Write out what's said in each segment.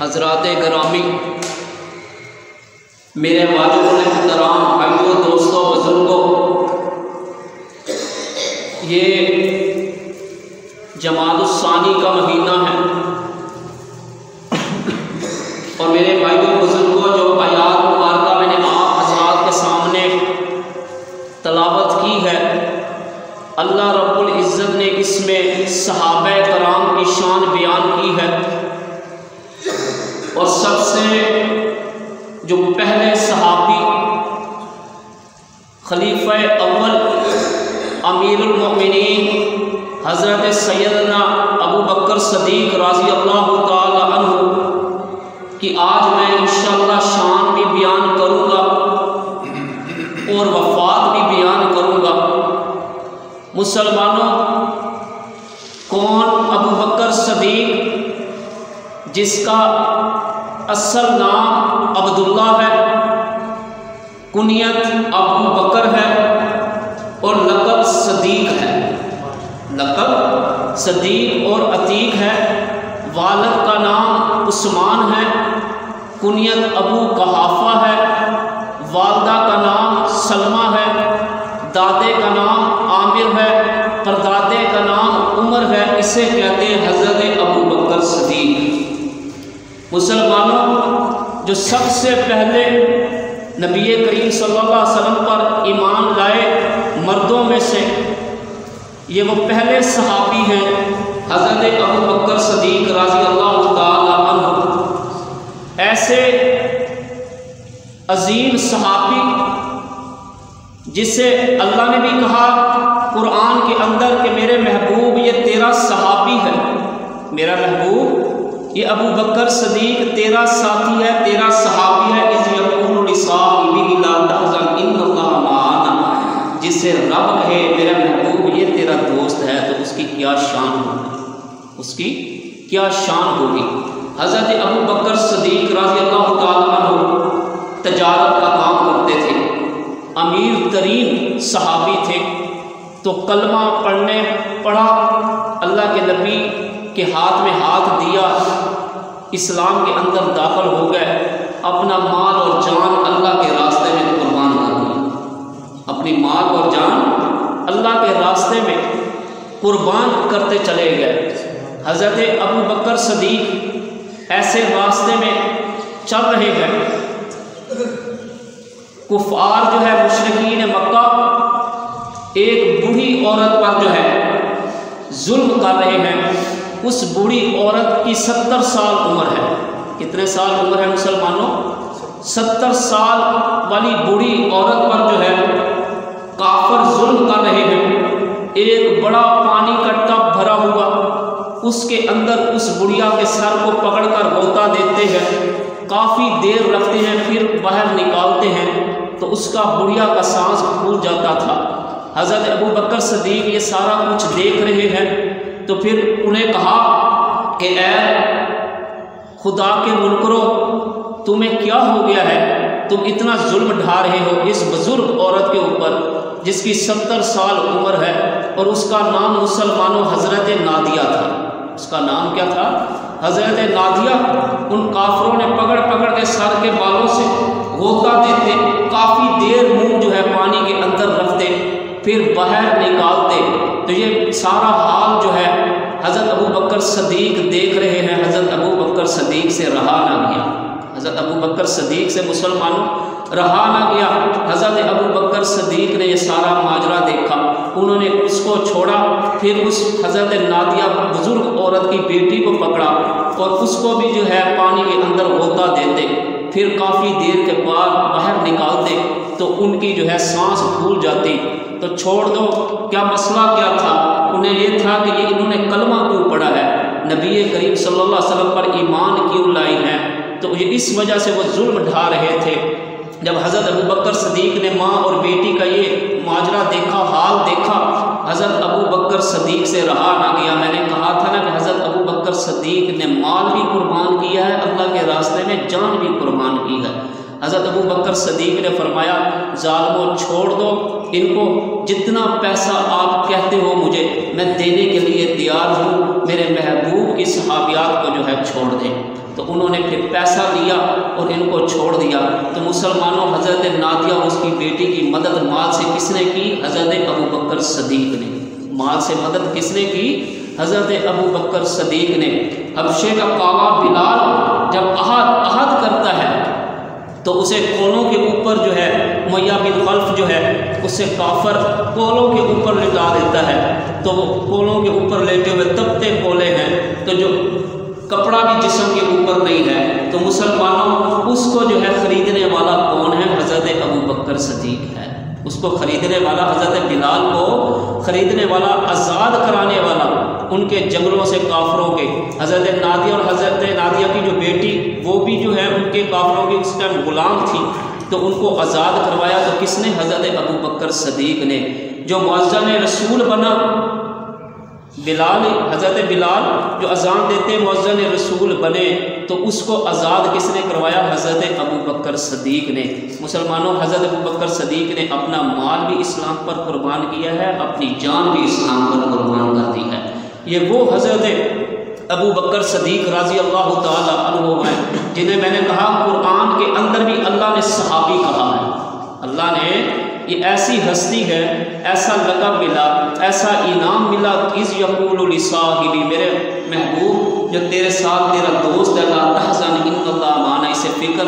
हजरात गिरामी, मेरे वालिद मोहतरम भाइयों, दोस्तों, बुजुर्गों, ये जमादुस्सानी का महीना है और मेरे भाइयों बुजुर्गों, जो आयात मुबारका मैंने आप हजरात के सामने तलावत की है, अल्लाह रब्बुल इज़्ज़त ने इसमें सहाबा कराम की शान बयान की है। और सबसे जो पहले सहाबी खलीफा अव्वल अमीरुल मोमिनीन हज़रत सैयदना अबू बकर सदीक राज़ी अल्लाह ताला अन्हु की आज मैं इंशाअल्लाह शान भी बयान करूँगा और वफ़ात भी बयान करूँगा। मुसलमानों, कौन अबू बकर सदीक, जिसका असल नाम अब्दुल्ला है, कुनियत अबू बकर है और लक़ब सदीक है। लक़ब सदीक और अतीक है। वालिद का नाम उस्मान है, कुनियत अबू कहाफा है। वालदा का नाम सलमा है, दादे का नाम आमिर है, परदादे का नाम उमर है। इसे कहते हैं हज़रत अबू बकर सदीक। मुसलमानों, जो सबसे पहले नबी करीम सल्लल्लाहु अलैहि वसल्लम पर ईमान लाए मर्दों में से ये वो पहले सहाबी हैं, हज़रत अबू बकर सदीक रज़ी अल्लाह ताला अन्हु। ऐसे अजीम सहाबी जिसे अल्लाह ने भी कहा कुरान के अंदर कि मेरे महबूब ये तेरा सहाबी है, मेरा महबूब ये अबू बकर सदीक तेरा साथी है, तेरा सहाबी है। जिसे रब कहे मेरा महबूब ये तेरा दोस्त है तो उसकी क्या शान होगी, उसकी क्या शान होगी। हज़रत अबू बकर सदीक रज़ी अल्लाह ताला अन्हु तजारत का काम करते थे, अमीर तरीन सहाबी थे। तो कलमा पढ़ा, अल्लाह के नबी के हाथ में हाथ दिया, इस्लाम के अंदर दाखिल हो गए, अपना माल और जान अल्लाह के रास्ते में कुर्बान कर दिया, अपनी माल और जान अल्लाह के रास्ते में कुर्बान करते चले गए। हज़रत अबू बकर सदीक ऐसे रास्ते में चल रहे हैं, कुफ़ार जो है मुशरिकीन मक्का एक बूढ़ी औरत पर जो है जुल्म कर रहे हैं। उस बूढ़ी औरत की 70 साल उम्र है। कितने साल उम्र है मुसलमानों? 70 साल वाली बूढ़ी औरत पर जो है काफिर जुल्म कर रहे हैं। एक बड़ा पानी का टब भरा हुआ, उसके अंदर उस बुढ़िया के सर को पकड़कर गोता देते हैं, काफ़ी देर रखते हैं, फिर बाहर निकालते हैं तो उसका बुढ़िया का सांस फूल जाता था। हज़रत अबू बकर सदीक ये सारा कुछ देख रहे हैं तो फिर उन्हें कहा कि ऐ खुदा के मुनकरो, तुम्हें क्या हो गया है, तुम इतना जुल्म ढा रहे हो इस बुजुर्ग औरत के ऊपर जिसकी 70 साल उम्र है। और उसका नाम मुसलमानों हज़रत नादिया था। उसका नाम क्या था? हज़रत नादिया। उन काफरों ने पकड़ पकड़ के सर के बालों से गोता देते, काफ़ी देर मुंह जो है पानी के अंदर रखते, फिर बाहर निकालते। तो ये सारा हाल जो है हज़रत अबू बकर सदीक देख रहे हैं। हज़रत अबू बकर सदीक से रहा ना गया, हज़रत अबू बकर सदीक से मुसलमानों रहा ना गया। हज़रत अबू बकर सदीक ने ये सारा माजरा देखा, उन्होंने उसको छोड़ा, फिर उस हज़रत नादिया बुज़ुर्ग औरत की बेटी को पकड़ा और उसको भी जो है पानी के अंदर गोता देते, फिर काफ़ी देर के बाद बाहर निकालते तो उनकी जो है सांस फूल जाती। तो छोड़ दो, क्या मसला क्या था? उन्हें ये था कि ये इन्होंने कलमा क्यों पढ़ा है, नबी करीम सल्लल्लाहु अलैहि वसल्लम पर ईमान क्यों लाई हैं, तो ये इस वजह से वो जुल्म ढा रहे थे। जब हज़रत अबू बकर सदीक ने माँ और बेटी का ये माजरा देखा, हाल देखा, हज़रत अबू बकर सदीक से रहा ना गया। मैंने कहा था ना कि हज़रत अबू बकर सदीक ने माल भी कुर्बान किया है, अल्लाह के रास्ते में जान भी कुर्बान की है। हज़रत अबू बकर सदीक ने फरमाया, ज़ालिमों छोड़ दो इनको, जितना पैसा आप कहते हो मुझे मैं देने के लिए तैयार हूँ, मेरे महबूब की सहाबियात को जो है छोड़ दें। तो उन्होंने फिर पैसा लिया और इनको छोड़ दिया। तो मुसलमानों हज़रत नादिया और उसकी बेटी की मदद माल से किसने की? हज़रत अबू बकर सदीक ने। माल से मदद किसने की? हज़रत अबू बकर सदीक ने। हबशे का कावा बिलाल जब अहद करता है तो उसे कोलों के ऊपर जो है उमय्या बिन खल्फ जो है उसे काफर कोलों के ऊपर लिटा देता है। तो वो कोलों के ऊपर लेटे हुए तपते कोले हैं, तो जो कपड़ा भी जिस्म के ऊपर नहीं है। तो मुसलमानों उसको जो है ख़रीदने वाला कौन है? हज़रत अबू बकर सदीक है। उसको ख़रीदने वाला, हज़रत बिलाल को ख़रीदने वाला, आज़ाद कराने वाला उनके जंगलों से काफरों के, हज़रत नादिया और हज़रत नादिया की जो बेटी वो भी जो है उनके काफरों की उस टाइम ग़ुलाम थी, तो उनको आज़ाद करवाया। तो किसने? हज़रत अबू बकर सदीक ने। जो मुअज़्ज़िन रसूल बना बिलाल, हज़रत बिलाल जो अज़ान देते मुअज़्ज़िन रसूल बने, तो उसको आज़ाद किसने करवाया? हज़रत अबू बकर सदीक ने। मुसलमानों हज़रत अबू बकर सदीक ने अपना माल भी इस्लाम पर कुर्बान किया है, अपनी जान भी इस्लाम पर कुर्बान कर दी है। ये वो हज़रत अबू बकर सदीक रज़ी अल्लाह ताला अन्हु हैं जिन्हें मैंने कहा कुरान के अंदर भी अल्लाह ने सहाबी कहा है। अल्लाह ने ये ऐसी हस्ती है, ऐसा लक़ब मिला, ऐसा इनाम मिला, इज़ यक़ूलु लिसाहिबी, मेरे महबूब जो तेरे साथ तेरा दोस्त है, ला तहज़न इन्नल्लाह माना, इसे फ़िक्र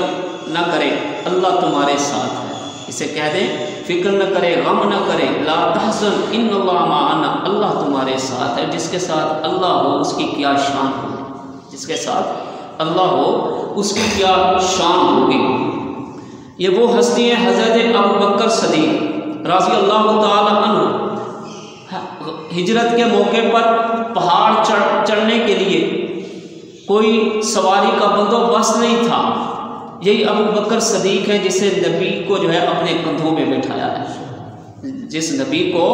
न करे, अल्लाह तुम्हारे साथ है। इसे कह दें फ़िक्र न करे, गम न करे, ला तहज़न इन्नल्लाह माना, अल्लाह तुम्हारे साथ है। जिसके साथ अल्लाह हो उसकी क्या शान होगी, जिसके साथ अल्लाह हो उसकी क्या शान होगी। ये वो हस्ती हैं हज़रत अबू बकर सदीक रज़ी अल्लाह ताला अन्हु। हिजरत के मौके पर पहाड़ चढ़ने के लिए कोई सवारी का बंदोबस्त नहीं था। यही अबू बकर सदीक है जिसे नबी को जो है अपने कंधों में बैठाया है, जिस नबी को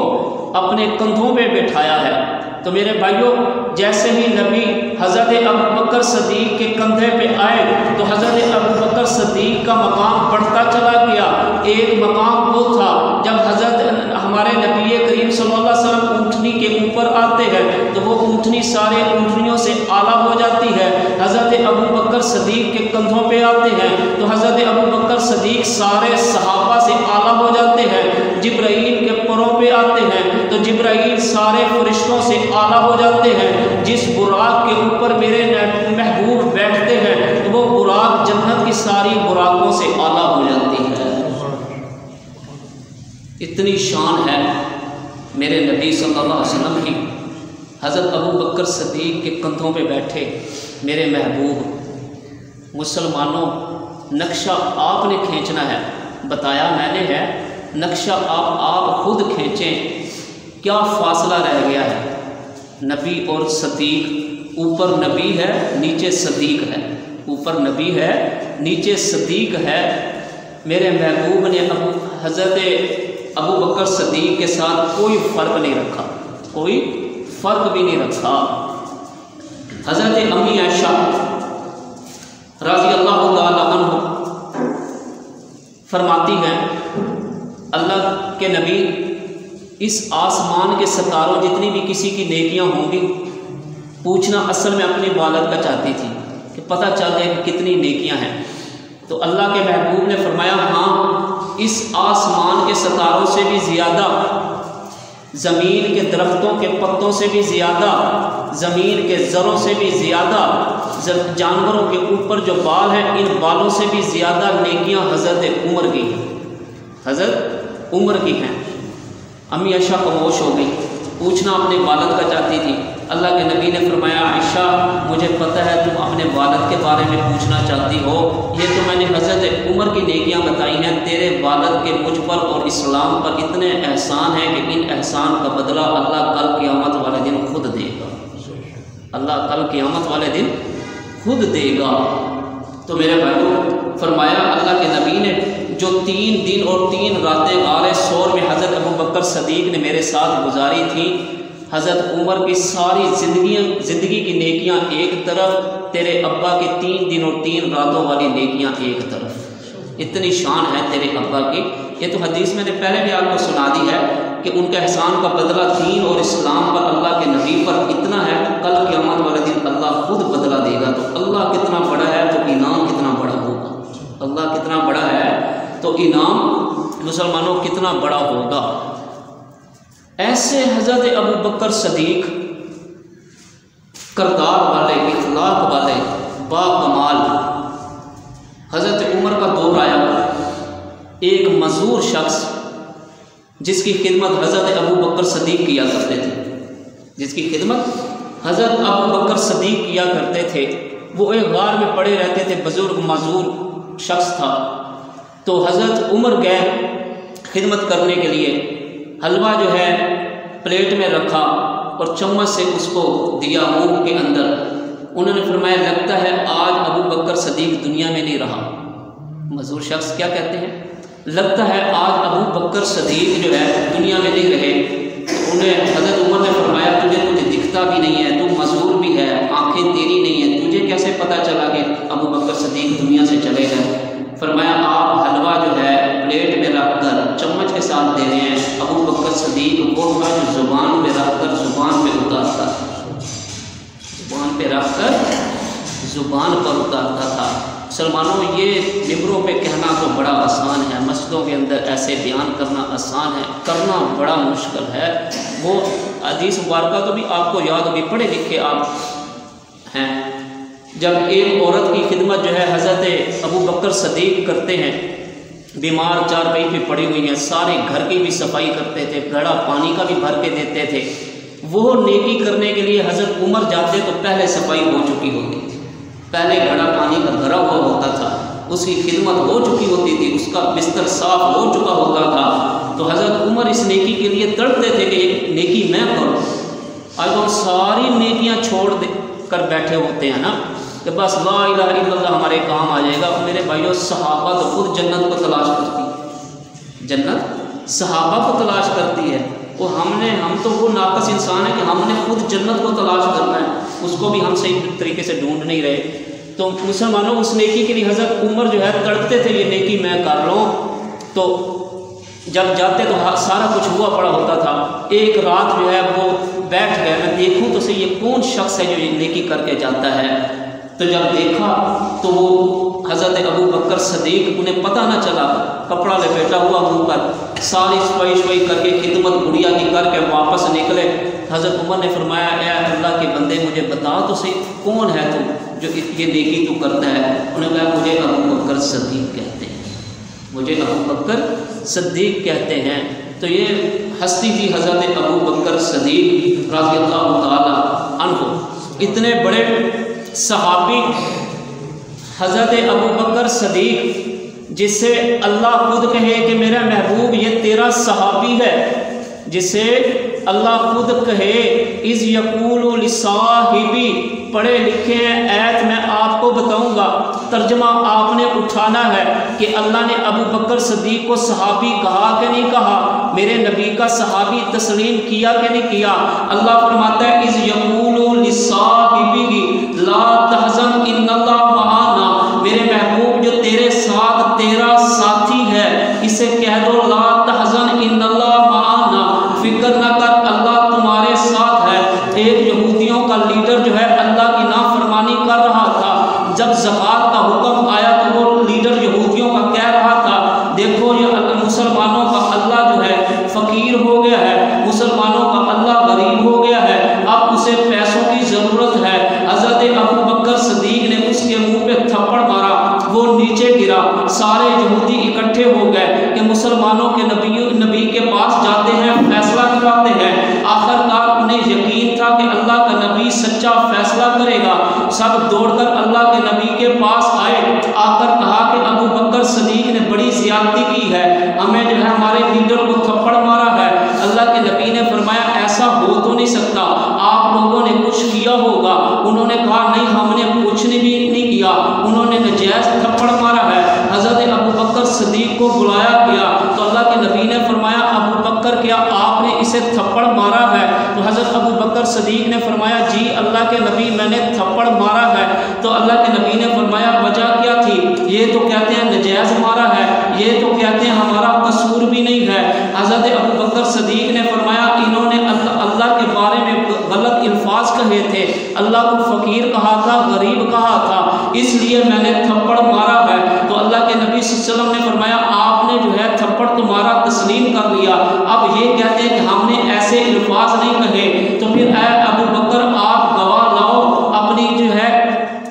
अपने कंधों में बैठाया है। तो मेरे भाइयों, जैसे ही नबी हज़रत अबू बकर सदीक के कंधे पे आए तो हज़रत अबू बकर सदीक का मकाम बढ़ता चला गया। एक मकाम वो था जब हज़रत हमारे नबी करीम सल्लल्लाहु अलैहि वसल्लम ऊँटनी के ऊपर आते हैं तो वो ऊँटनी सारे ऊँटनियों से आला हो जाती है। हज़रत अबू बकर सदीक के कंधों पे आते हैं तो हज़रत अबू बकर सदीक सारे सहाबा से आला हो जाते हैं। जिब्राईल के परों पे आते हैं तो जिब्राईल सारे फरिश्तों से आला हो जाते हैं। जिस बुराक के ऊपर मेरे महबूब बैठते हैं तो वो बुराक जन्नत की सारी बुराकों से आला हो जाती है। इतनी शान है मेरे नबी सल्लल्लाहु अलैहि वसल्लम की। हज़रत अबू बकर सदीक के कंधों पे बैठे मेरे महबूब। मुसलमानों, नक्शा आपने खींचना है, बताया मैंने है, नक्शा आप खुद खींचें। क्या फासला रह गया है नबी और सदीक? ऊपर नबी है, नीचे सदीक है। ऊपर नबी है, नीचे सदीक है। मेरे महबूब ने हज़रत अबू बकर सदीक के साथ कोई फ़र्क नहीं रखा, कोई फ़र्क भी नहीं रखा। हज़रत अम्मी आयशा रज़ी अल्लाह ताला अन्हा फरमाती हैं, अल्लाह के नबी, इस आसमान के सितारों जितनी भी किसी की नेकियां होंगी, पूछना असल में अपनी वालद का चाहती थी कि पता चल जाए कि कितनी नेकियां हैं। तो अल्लाह के महबूब ने फरमाया, हाँ, इस आसमान के सितारों से भी ज़्यादा, ज़मीन के दरख्तों के पत्तों से भी ज़्यादा, ज़मीन के ज़रों से भी ज़्यादा, जानवरों के ऊपर जो बाल हैं इन बालों से भी ज़्यादा नेकियां हज़रत उमर की हैं, हज़रत उमर की हैं। अम्मी आयशा खामोश हो गई, पूछना अपने वालद का चाहती थी। अल्लाह के नबी ने फरमाया, आयशा, मुझे पता है तुम अपने वालद के बारे में पूछना चाहती हो, ये तो मैंने हज़रत उमर की नेकियां बताई हैं। तेरे वालद के मुझ पर और इस्लाम पर इतने एहसान हैं कि इन एहसान का बदला अल्लाह कल क़यामत वाले दिन खुद देगा। अल्लाह कल क़यामत वाले दिन खुद देगा। तो मेरे भाइयों, फरमाया अल्लाह के नबी ने जो 3 दिन और 3 रातें गारे सौर में हज़रत अबू बकर सदीक ने मेरे साथ गुजारी थी, हज़रत उमर की सारी ज़िंदगी की नेकियां एक तरफ, तेरे अब्बा के 3 दिन और 3 रातों वाली नेकियां एक तरफ। इतनी शान है तेरे अब्बा की। ये तो हदीस मैंने पहले भी आपको सुना दी है कि उनके एहसान का बदला दीन और इस्लाम पर, अल्लाह के नबी पर इतना है कि कल क़यामत वाले दिन अल्लाह खुद बदला देगा। तो अल्लाह कितना बड़ा है तो इनाम कितना बड़ा होगा। अल्लाह कितना बड़ा है तो इनाम मुसलमानों कितना बड़ा होगा। ऐसे हज़रत अबू बकर सदीक करदार वाले, इखलाक वाले, बाकमाल। हज़रत उमर का दौर आया, एक मज़ूर शख्स जिसकी खिदमत हज़रत अबू बकर सदीक किया करते थे, जिसकी खिदमत हज़रत अबू बकर सदीक किया करते थे, वो एक गार में पड़े रहते थे, बुज़ुर्ग मज़ूर शख्स था। तो हज़रत उमर गए खिदमत करने के लिए, हलवा जो है प्लेट में रखा और चम्मच से उसको दिया मुंह के अंदर। उन्होंने फरमाया, लगता है आज अबू बकर सदीक दुनिया में नहीं रहा। मज़ूर शख्स क्या कहते हैं, लगता है आज अबू बकर सदीक जो है दुनिया में नहीं रहे। तो उन्हें हज़रत उमर ने फरमाया, तुझे दिखता भी नहीं है, तू मज़ूर भी है, आँखें तेरी नहीं है, तुझे कैसे पता चला कि अबू बकर सदीक दुनिया से चले गए? फरमाया, आप हलवा जो है प्लेट में रख कर चम्मच के साथ दे रहे हैं, अबू बकर सदीक वो था जो ज़ुबान में रख कर ज़ुबान में उतारता। ज़ुबान पे रख कर ज़ुबान पर उतारता था। मुसलमानों, ये मिंबरों पे कहना तो बड़ा आसान है, मस्जिदों के अंदर ऐसे बयान करना आसान है, करना बड़ा मुश्किल है। वो हदीस मुबारका तो भी आपको याद होगी, पढ़े लिखे आप हैं। जब एक औरत की खिदमत जो है हज़रत अबू बकर सदीक करते हैं, बीमार चारपाई पे पड़ी हुई हैं, सारे घर की भी सफाई करते थे, घड़ा पानी का भी भर के देते थे। वो नेकी करने के लिए हज़रत उमर जाते तो पहले सफाई हो चुकी होती, पहले घड़ा पानी का भरा हुआ होता था, उसकी खिदमत हो चुकी होती थी, उसका बिस्तर साफ हो चुका होता था। तो हज़रत उमर इस नेकी के लिए तड़पते थे कि एक नेकी मैं करूँ। आज तो सारी नेकियाँ छोड़ दे कर बैठे होते हैं ना कि बस ला इलाहा इल्लल्लाह हमारे काम आ जाएगा। मेरे भाइयों, सहाबा तो खुद जन्नत को तलाश करती है, जन्नत सहाबा को तलाश करती है। वो हम तो वो नाकस इंसान है कि हमने खुद जन्नत को तलाश करना है, उसको भी हम सही तरीके से ढूंढ नहीं रहे। तो मुसलमानों, उस नेकी के लिए हज़रत उमर जो है तड़पते थे, ये नेकी मैं कर लूँ। तो जब जाते तो सारा कुछ हुआ पड़ा होता था। एक रात जो है वो बैठ गए, मैं देखूँ तो सही ये कौन शख्स है जो ये नेकी करके जाता है। तो जब देखा तो वो हज़रत अबू बकर सदीक, उन्हें पता ना चला, कपड़ा लपेटा हुआ मुँह पर, सारी सफाई करके खिदमत गुड़िया की करके वापस निकले। हज़रत उमर ने फरमाया, ऐ अल्लाह के बंदे, मुझे बता तो सही कौन है तू जो ये नेकी तू करता है। उन्होंने कहा, मुझे अबू बकर सदीक कहते हैं, मुझे अबू बकर सदीक कहते हैं। तो ये हस्ती थी हज़रत अबू बकर सदीक रज़ियल्लाहु ताला अन्हु, इतने बड़े सहाबी हज़रत अबू बकर सदीक, जिससे अल्लाह खुद कहे कि मेरा महबूब ये तेरा सहाबी है, जिसे अल्लाह खुद कहे इज़ यक़ूलु लिसाहिबी, पढ़े लिखे हैं ऐत मैं आपको बताऊंगा, तर्जमा आपने उठाना है कि अल्लाह ने अबू बकर सदीक को सहाबी कहा कि नहीं कहा, मेरे नबी का सहाबी तस्लीम किया कि नहीं किया। अल्लाह फरमाता है इज़ यक़ूलु लिसाहिबी ला तहज़न इन्नल्लाह मआना, मेरे महबूब जो तेरे साथ तेरा साथी है इसे कह दो ला तहज़न इन्नल्लाह मआना, फिक्र न कर अल्लाह तुम्हारे साथ है। एक यहूदियों का लीडर जो है अल्लाह की नाफरमानी कर रहा था, जब ज़कात का हुक्म आया तो वो लीडर यहूदियों का कह रहा था, देखो ये मुसलमानों का अल्लाह जो है फ़कीर हो गया है, मुसलमानों का अल्लाह गरीब हो गया है, अब उसे पैसों की ज़रूरत है। हज़रत अबू बकर सदीक ने उसके मुंह पे थप्पड़ मारा, वो नीचे गिरा। सारे यहूदी इकट्ठे हो गए कि मुसलमानों के नबी के पास जाते हैं, फैसला करवाते हैं। आखिरकार उन्हें यकीन था कि अल्लाह का नबी सच्चा फैसला करेगा। सब दौड़कर अल्लाह के नबी के पास आए, आकर कहा कि अबू बकर सदीक ने बड़ी ज़्यादती की है, हमें जो है हमारे लीडर को थप्पड़ मारा है। अल्लाह के नबी ने फरमाया ऐसा हो तो नहीं सकता, आप लोगों ने कुछ किया होगा। उन्होंने कहा नहीं, हमने कुछ भी नहीं किया, उन्होंने नजायज़ थप्पड़ मारा है। हज़रत अबू बकर सदीक को बुलाया गया तो अल्लाह के नबी ने फरमाया अबू बकर क्या आपने इसे थप्पड़ मारा है? तो हज़रत अबू बकर सदीक ने फरमाया जी अल्लाह के नबी मैंने थप्पड़ मारा है। तो अल्लाह के नबी ने फरमाया वजह क्या थी? ये तो कहते हैं नजायज़ मारा है, ये तो कहते हैं हमारा कसूर भी नहीं है। हज़रत अबू बकर सदीक ने फरमाया इन्होंने अल्लाह के बारे में गलत अल्फाज कहे थे, अल्लाह को फ़कीर कहा था, गरीब कहा था, इसलिए मैंने थप्पड़ मारा है। तो अल्लाह के नबी सल्लल्लाहु अलैहि वसल्लम ने फरमाया आपने जो है थप्पड़ तुम्हारा तस्लीम कर लिया, अब ये कहते हैं कि हमने ऐसे अल्फाज नहीं कहे। तो फिर ऐ अबू बकर आप गवाह लाओ, अपनी जो है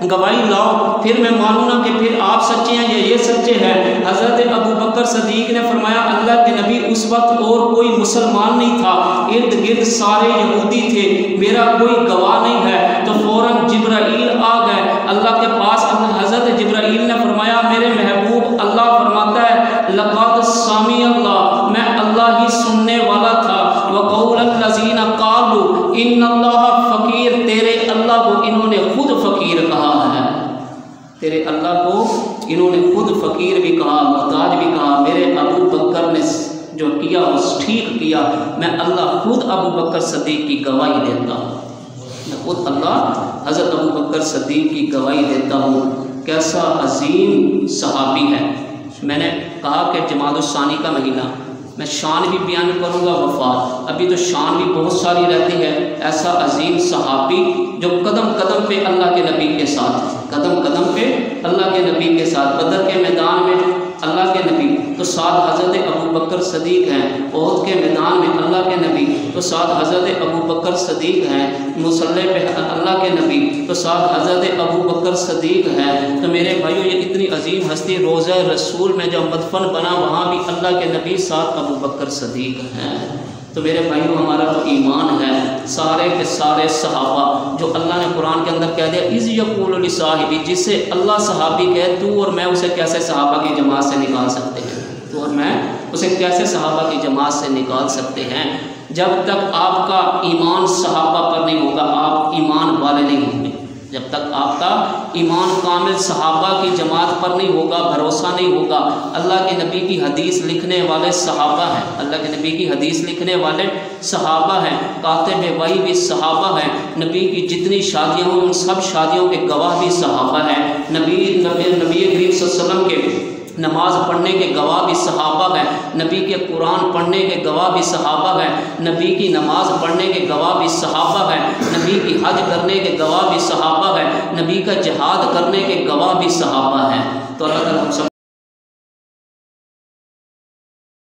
गवाही लाओ, फिर मैं मानूँ ना कि फिर आप सच्चे हैं या ये सच्चे हैं। हज़रत अबू बकर सदीक ने फरमाया अल्लाह के नबी उस वक्त और कोई मुसलमान नहीं था, इर्द गिर्द सारे यहूदी थे, मेरा कोई गवाह नहीं है। तो फ़ौरन जिब्राईल आ गए अल्लाह के पास। हज़रत जिब्राईल ने फरमाया मेरे महबूब अल्लाह फरमाता है लक़द सामी अल्लाह, मैं अल्लाह ही सुनने वाला था। वक़ौल लज़ीना क़ालू इन्नल्लाह फ़कीर, तेरे अल्लाह को इन्होंने खुद फ़कीर कहा है, तेरे अल्लाह को इन्होंने खुद फ़कीर भी कहा, मोहताज भी कहा। मेरे अबू बकर ने जो किया वो ठीक किया, मैं अल्लाह खुद अबू बकर सदीक की गवाही देता हूँ, मैं खुद अल्लाह हज़रत अबू बकर सदीक की गवाही देता हूँ। कैसा अजीम सहाबी है। मैंने कहा कि जमादुस्सानी का महीना मैं शान भी बयान करूँगा वफ़ात, अभी तो शान भी बहुत सारी रहती है। ऐसा अजीम सहाबी जो कदम कदम पे अल्लाह के नबी के साथ, कदम कदम पे अल्लाह के नबी के साथ, बदर के मैदान में अल्लाह के नबी तो साथ हज़रत अबू बकर सदीक़ हैं, ओहद के मैदान में अल्लाह के नबी तो साथ हज़रत अबू बकर सदीक़ हैं, मुसल्ले पे अल्लाह के नबी तो साथ हज़रत अबू बकर सदीक़ हैं। तो मेरे भाइयों, ये इतनी अजीम हस्ती, रोज़ा रसूल में जब मदफन बना वहाँ भी अल्लाह के नबी साथ अबू बकर सदीक़ हैं। तो मेरे भाइयों, हमारा तो ईमान है, सारे के सारे सहाबा जो अल्लाह ने कुरान के अंदर कह दिया इज़ यक़ूलु लिसाहिबी, जिससे अल्लाह सहाबी कहे तू और मैं उसे कैसे सहाबा की जमात से निकाल सकते हैं, तो और मैं उसे कैसे सहाबा की जमात से निकाल सकते हैं। जब तक आपका ईमान सहाबा पर नहीं होगा, आप ईमान वाले नहीं होंगे। जब तक आपका ईमान कामिल सहाबा की जमात पर नहीं होगा, भरोसा नहीं होगा। अल्लाह के नबी की हदीस लिखने वाले सहाबा हैं, अल्लाह के नबी की हदीस लिखने वाले सहाबा हैं, कातिब वही भी सहाबा हैं, नबी की जितनी शादियाँ हुई उन सब शादियों के गवाह भी सहाबा हैं, नबी करीम सल्लल्लाहु अलैहि वसल्लम के नमाज पढ़ने के गवाह भी सहाबा हैं, नबी के कुरान पढ़ने के गवाह भी सहाबा हैं, नबी की नमाज पढ़ने के गवाह भी सहाबा हैं, नबी की हज करने के गवाह भी सहाबा हैं, नबी का जिहाद करने के गवाह भी सहाबा हैं। तो अल्लाह ताला हम सब